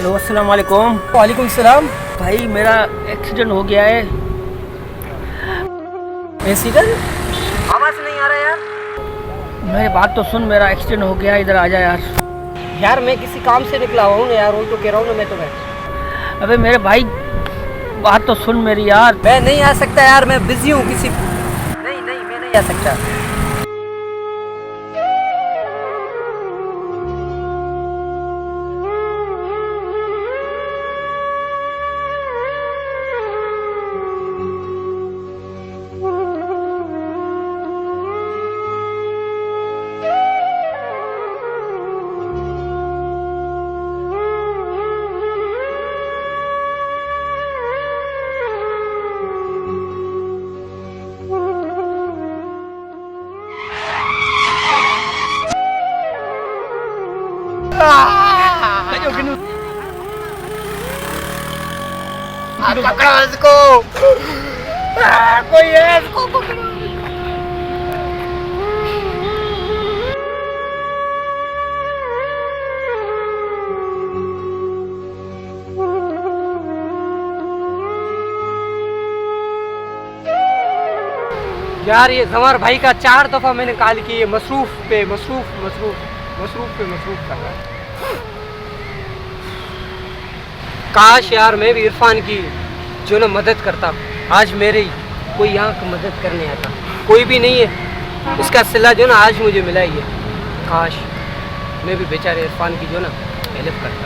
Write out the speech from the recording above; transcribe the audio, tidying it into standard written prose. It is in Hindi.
हेलो अस्सलाम वालेकुम। वालेकुम सलाम। भाई मेरा एक्सीडेंट हो गया है। एक्सीडेंट? आवाज नहीं आ रहा यार। मेरी बात तो सुन, मेरा एक्सीडेंट हो गया, इधर आ जा यार। यार मैं किसी काम से निकला हूँ यार, वही तो कह रहा हूँ ना मैं तुम्हें। अबे मेरे भाई बात तो सुन मेरी यार। मैं नहीं आ सकता यार, मैं बिजी हूँ किसी। नहीं नहीं, मैं नहीं आ सकता। पकड़ो इसको। कोई है, इसको पकड़ो। यार ये जमार भाई का 4 दफा मैंने कॉल की, ये मसरूफ पे मसरूफ कर रहा है। काश यार मैं भी इरफान की जो ना मदद करता। आज मेरे ही कोई यहाँ की मदद करने आता, कोई भी नहीं है। उसका सिला जो ना आज मुझे मिला ही है। काश मैं भी बेचारे इरफान की जो ना हेल्प करता।